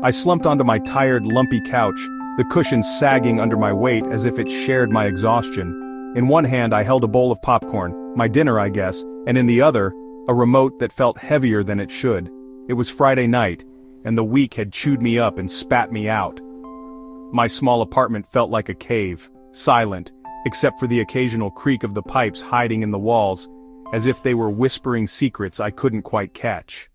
I slumped onto my tired, lumpy couch, the cushion sagging under my weight as if it shared my exhaustion. In one hand I held a bowl of popcorn, my dinner I guess, and in the other, a remote that felt heavier than it should. It was Friday night, and the week had chewed me up and spat me out. My small apartment felt like a cave, silent, except for the occasional creak of the pipes hiding in the walls, as if they were whispering secrets I couldn't quite catch.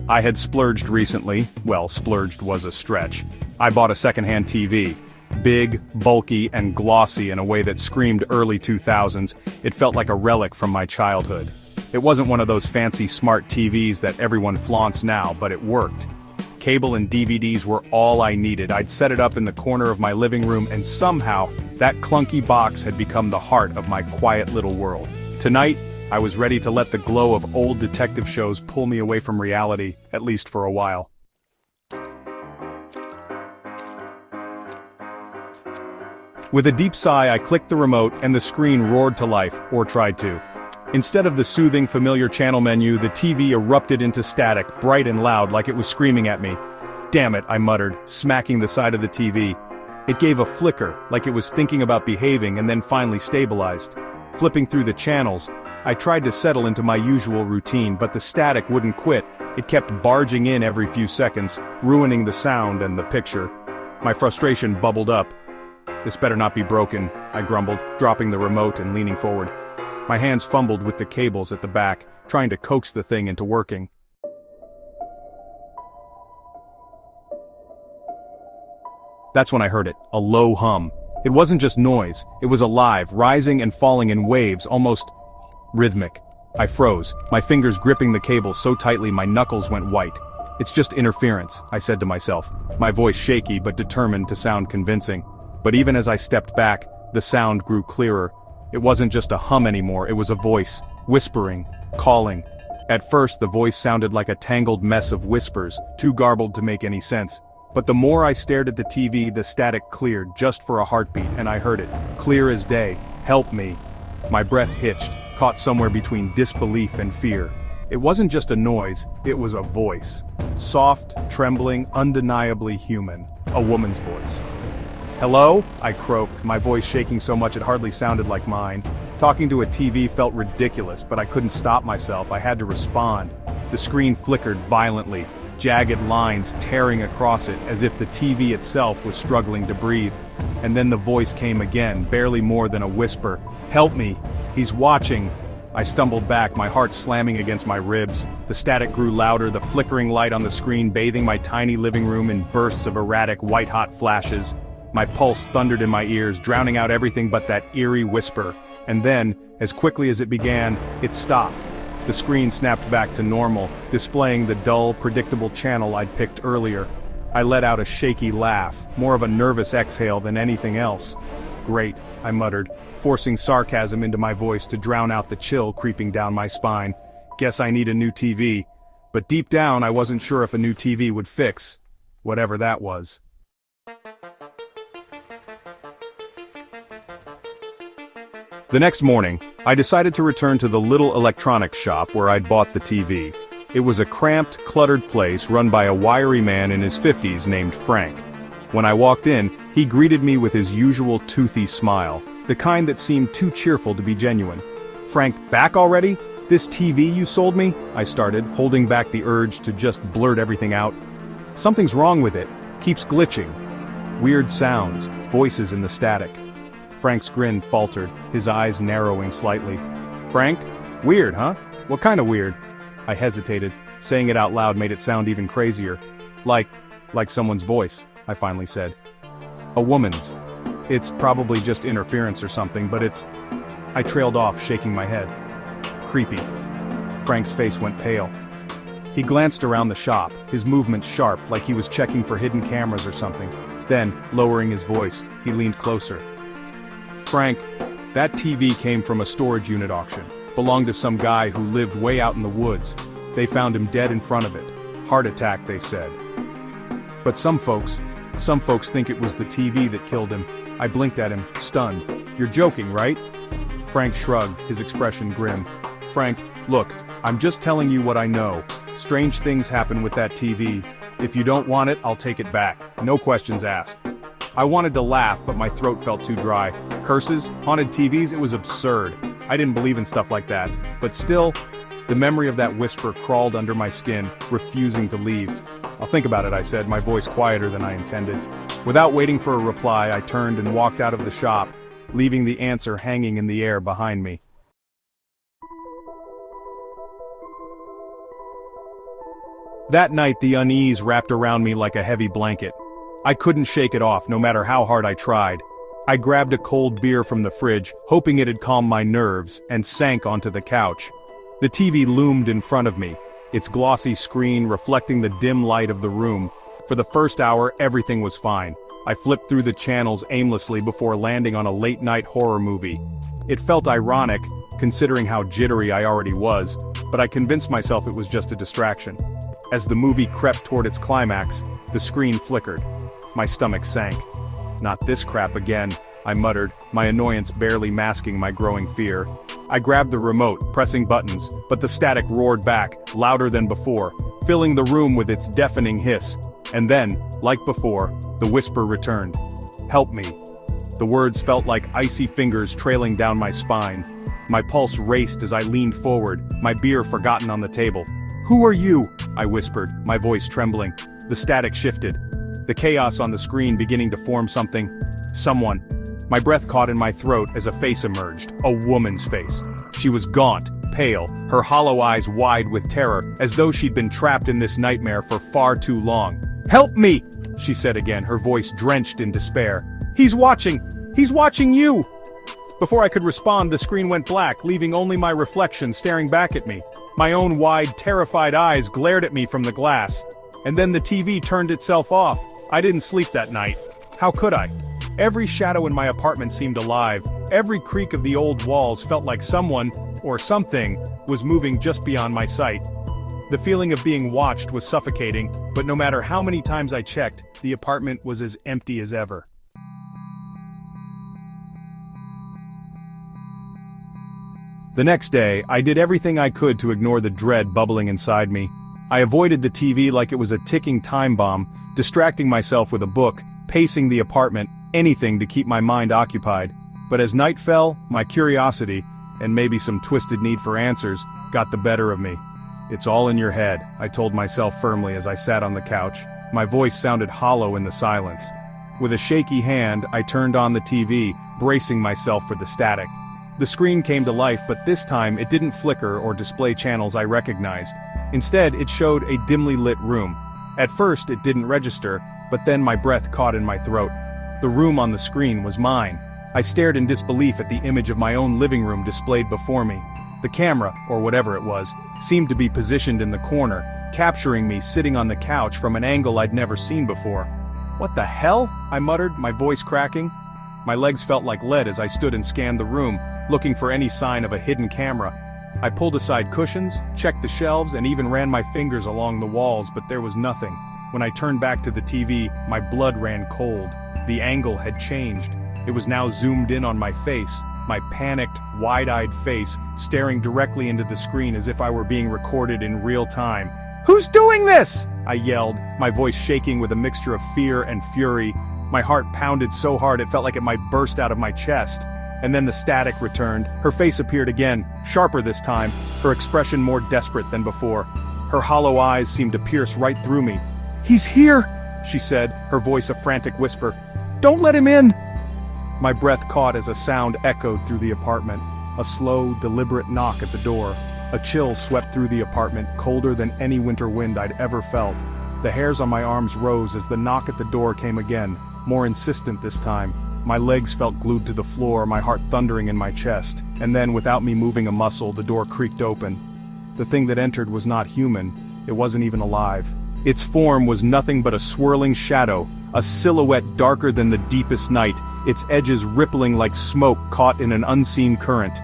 I had splurged recently. Well, splurged was a stretch. I bought a secondhand TV. Big, bulky, and glossy in a way that screamed early 2000s, it felt like a relic from my childhood. It wasn't one of those fancy smart TVs that everyone flaunts now, but it worked. Cable and DVDs were all I needed. I'd set it up in the corner of my living room, and somehow, that clunky box had become the heart of my quiet little world. Tonight, I was ready to let the glow of old detective shows pull me away from reality, at least for a while. With a deep sigh, I clicked the remote and the screen roared to life, or tried to. Instead of the soothing, familiar channel menu, the TV erupted into static, bright and loud, like it was screaming at me. "Damn it," I muttered, smacking the side of the TV. It gave a flicker, like it was thinking about behaving, and then finally stabilized. Flipping through the channels, I tried to settle into my usual routine, but the static wouldn't quit. It kept barging in every few seconds, ruining the sound and the picture. My frustration bubbled up. "This better not be broken," I grumbled, dropping the remote and leaning forward. My hands fumbled with the cables at the back, trying to coax the thing into working. That's when I heard it, a low hum. It wasn't just noise, it was alive, rising and falling in waves, almost rhythmic. I froze, my fingers gripping the cable so tightly my knuckles went white. "It's just interference," I said to myself, my voice shaky but determined to sound convincing. But even as I stepped back, the sound grew clearer. It wasn't just a hum anymore, it was a voice, whispering, calling. At first the voice sounded like a tangled mess of whispers, too garbled to make any sense. But the more I stared at the TV, the static cleared, just for a heartbeat, and I heard it, clear as day. "Help me." My breath hitched, caught somewhere between disbelief and fear. It wasn't just a noise, it was a voice. Soft, trembling, undeniably human. A woman's voice. "Hello?" I croaked, my voice shaking so much it hardly sounded like mine. Talking to a TV felt ridiculous, but I couldn't stop myself, I had to respond. The screen flickered violently, jagged lines tearing across it as if the TV itself was struggling to breathe. And then the voice came again, barely more than a whisper. "Help me! He's watching!" I stumbled back, my heart slamming against my ribs. The static grew louder, the flickering light on the screen bathing my tiny living room in bursts of erratic, white-hot flashes. My pulse thundered in my ears, drowning out everything but that eerie whisper. And then, as quickly as it began, it stopped. The screen snapped back to normal, displaying the dull, predictable channel I'd picked earlier. I let out a shaky laugh, more of a nervous exhale than anything else. "Great," I muttered, forcing sarcasm into my voice to drown out the chill creeping down my spine. "Guess I need a new TV." But deep down I wasn't sure if a new TV would fix whatever that was. The next morning, I decided to return to the little electronics shop where I'd bought the TV. It was a cramped, cluttered place run by a wiry man in his 50s named Frank. When I walked in, he greeted me with his usual toothy smile, the kind that seemed too cheerful to be genuine. "Frank, back already? This TV you sold me?" I started, holding back the urge to just blurt everything out. "Something's wrong with it. Keeps glitching. Weird sounds, voices in the static." Frank's grin faltered, his eyes narrowing slightly. "Frank? Weird, huh? What kind of weird?" I hesitated. Saying it out loud made it sound even crazier. Like someone's voice," I finally said. "A woman's. It's probably just interference or something, but it's..." I trailed off, shaking my head. "Creepy." Frank's face went pale. He glanced around the shop, his movements sharp, like he was checking for hidden cameras or something. Then, lowering his voice, he leaned closer. "Frank, that TV came from a storage unit auction. Belonged to some guy who lived way out in the woods. They found him dead in front of it. Heart attack, they said. But some folks think it was the TV that killed him." I blinked at him, stunned. "You're joking, right?" Frank shrugged, his expression grim. Frank, look, I'm just telling you what I know. Strange things happen with that TV. If you don't want it, I'll take it back. No questions asked. I wanted to laugh, but my throat felt too dry. Curses, haunted TVs, it was absurd. I didn't believe in stuff like that. But still, the memory of that whisper crawled under my skin, refusing to leave. I'll think about it, I said, my voice quieter than I intended. Without waiting for a reply, I turned and walked out of the shop, leaving the answer hanging in the air behind me. That night, the unease wrapped around me like a heavy blanket. I couldn't shake it off, no matter how hard I tried. I grabbed a cold beer from the fridge, hoping it'd calm my nerves, and sank onto the couch. The TV loomed in front of me, its glossy screen reflecting the dim light of the room. For the first hour, everything was fine. I flipped through the channels aimlessly before landing on a late-night horror movie. It felt ironic, considering how jittery I already was, but I convinced myself it was just a distraction. As the movie crept toward its climax, the screen flickered. My stomach sank. Not this crap again, I muttered, my annoyance barely masking my growing fear. I grabbed the remote, pressing buttons, but the static roared back, louder than before, filling the room with its deafening hiss. And then, like before, the whisper returned. "Help me." The words felt like icy fingers trailing down my spine. My pulse raced as I leaned forward, my beer forgotten on the table. "Who are you?" I whispered, my voice trembling. The static shifted. The chaos on the screen beginning to form someone. My breath caught in my throat as a face emerged, a woman's face. She was gaunt, pale, her hollow eyes wide with terror, as though she'd been trapped in this nightmare for far too long. "Help me!" she said again, her voice drenched in despair. He's watching you!" Before I could respond, the screen went black, leaving only my reflection staring back at me. My own wide, terrified eyes glared at me from the glass. And then the TV turned itself off. I didn't sleep that night. How could I? Every shadow in my apartment seemed alive. Every creak of the old walls felt like someone, or something, was moving just beyond my sight. The feeling of being watched was suffocating, but no matter how many times I checked, the apartment was as empty as ever. The next day, I did everything I could to ignore the dread bubbling inside me. I avoided the TV like it was a ticking time bomb, distracting myself with a book, pacing the apartment, anything to keep my mind occupied. But as night fell, my curiosity, and maybe some twisted need for answers, got the better of me. "It's all in your head," I told myself firmly as I sat on the couch. My voice sounded hollow in the silence. With a shaky hand, I turned on the TV, bracing myself for the static. The screen came to life, but this time it didn't flicker or display channels I recognized. Instead, it showed a dimly lit room. At first, it didn't register, but then my breath caught in my throat. The room on the screen was mine. I stared in disbelief at the image of my own living room displayed before me. The camera, or whatever it was, seemed to be positioned in the corner, capturing me sitting on the couch from an angle I'd never seen before. "What the hell?" I muttered, my voice cracking. My legs felt like lead as I stood and scanned the room, looking for any sign of a hidden camera. I pulled aside cushions, checked the shelves, and even ran my fingers along the walls, but there was nothing. When I turned back to the TV, my blood ran cold. The angle had changed. It was now zoomed in on my face, my panicked, wide-eyed face, staring directly into the screen as if I were being recorded in real time. "Who's doing this?" I yelled, my voice shaking with a mixture of fear and fury. My heart pounded so hard it felt like it might burst out of my chest. And then the static returned. Her face appeared again, sharper this time, her expression more desperate than before. Her hollow eyes seemed to pierce right through me. "He's here," she said, her voice a frantic whisper. "Don't let him in!" My breath caught as a sound echoed through the apartment. A slow, deliberate knock at the door. A chill swept through the apartment, colder than any winter wind I'd ever felt. The hairs on my arms rose as the knock at the door came again, more insistent this time. My legs felt glued to the floor, my heart thundering in my chest. And then, without me moving a muscle, the door creaked open. The thing that entered was not human. It wasn't even alive. Its form was nothing but a swirling shadow, a silhouette darker than the deepest night, its edges rippling like smoke caught in an unseen current.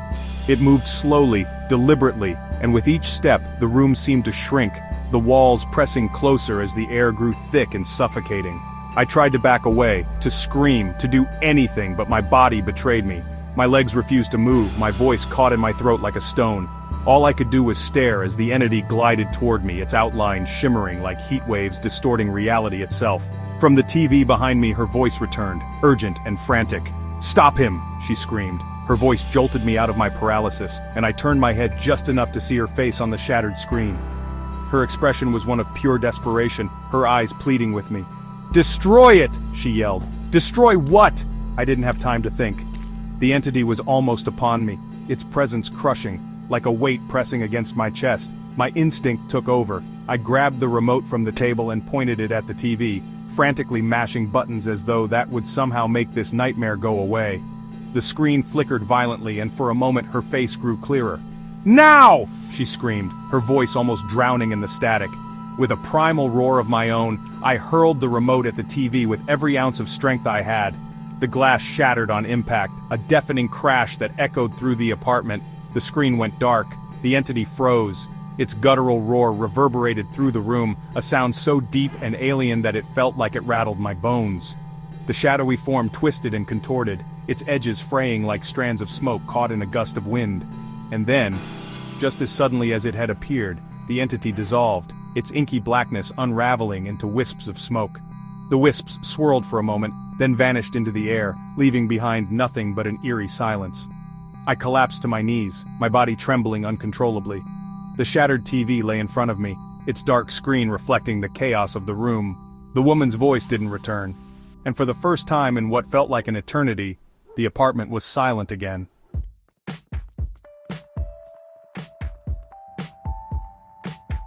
It moved slowly, deliberately, and with each step, the room seemed to shrink, the walls pressing closer as the air grew thick and suffocating. I tried to back away, to scream, to do anything, but my body betrayed me. My legs refused to move, my voice caught in my throat like a stone. All I could do was stare as the entity glided toward me, its outline shimmering like heat waves distorting reality itself. From the TV behind me, her voice returned, urgent and frantic. "Stop him!" she screamed. Her voice jolted me out of my paralysis, and I turned my head just enough to see her face on the shattered screen. Her expression was one of pure desperation, her eyes pleading with me. "Destroy it!" she yelled. "Destroy what?" I didn't have time to think. The entity was almost upon me, its presence crushing, like a weight pressing against my chest. My instinct took over. I grabbed the remote from the table and pointed it at the TV, frantically mashing buttons as though that would somehow make this nightmare go away. The screen flickered violently, and for a moment her face grew clearer. "Now!" she screamed, her voice almost drowning in the static. With a primal roar of my own, I hurled the remote at the TV with every ounce of strength I had. The glass shattered on impact, a deafening crash that echoed through the apartment. The screen went dark. The entity froze. Its guttural roar reverberated through the room, a sound so deep and alien that it felt like it rattled my bones. The shadowy form twisted and contorted, its edges fraying like strands of smoke caught in a gust of wind. And then, just as suddenly as it had appeared, the entity dissolved, its inky blackness unraveling into wisps of smoke. The wisps swirled for a moment, then vanished into the air, leaving behind nothing but an eerie silence. I collapsed to my knees, my body trembling uncontrollably. The shattered TV lay in front of me, its dark screen reflecting the chaos of the room. The woman's voice didn't return. And for the first time in what felt like an eternity, the apartment was silent again.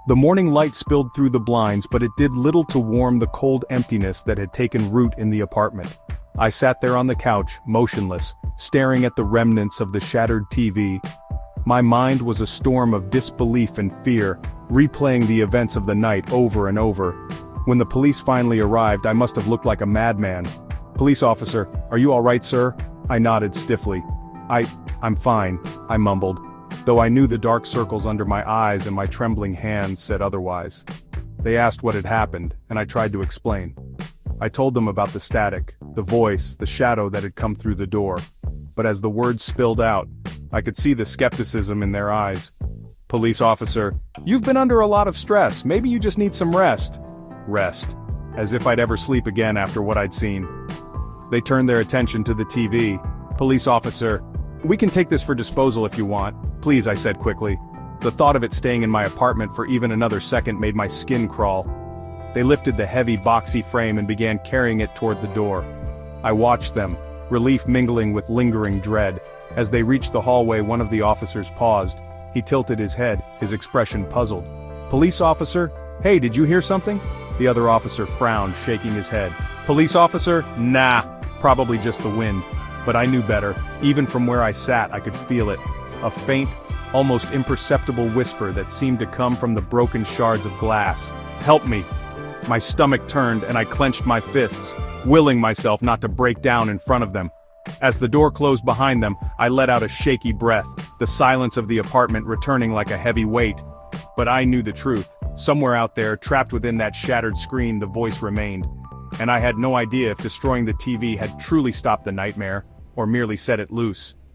The morning light spilled through the blinds, but it did little to warm the cold emptiness that had taken root in the apartment. I sat there on the couch, motionless, staring at the remnants of the shattered TV. My mind was a storm of disbelief and fear, replaying the events of the night over and over. When the police finally arrived, I must have looked like a madman. "Police officer, are you all right, sir?" I nodded stiffly. I'm fine," I mumbled, though I knew the dark circles under my eyes and my trembling hands said otherwise. They asked what had happened, and I tried to explain. I told them about the static, the voice, the shadow that had come through the door. But as the words spilled out, I could see the skepticism in their eyes. "Police officer, you've been under a lot of stress, maybe you just need some rest." Rest. As if I'd ever sleep again after what I'd seen. They turned their attention to the TV. "Police officer, we can take this for disposal if you want. Please," I said quickly. The thought of it staying in my apartment for even another second made my skin crawl. They lifted the heavy boxy frame and began carrying it toward the door. I watched them, relief mingling with lingering dread. As they reached the hallway, one of the officers paused. He tilted his head, his expression puzzled. "Police officer? Hey, did you hear something?" The other officer frowned, shaking his head. "Police officer? Nah, probably just the wind." But I knew better. Even from where I sat, I could feel it. A faint, almost imperceptible whisper that seemed to come from the broken shards of glass. "Help me!" My stomach turned and I clenched my fists, willing myself not to break down in front of them. As the door closed behind them, I let out a shaky breath, the silence of the apartment returning like a heavy weight. But I knew the truth. Somewhere out there, trapped within that shattered screen, the voice remained. And I had no idea if destroying the TV had truly stopped the nightmare, or merely set it loose.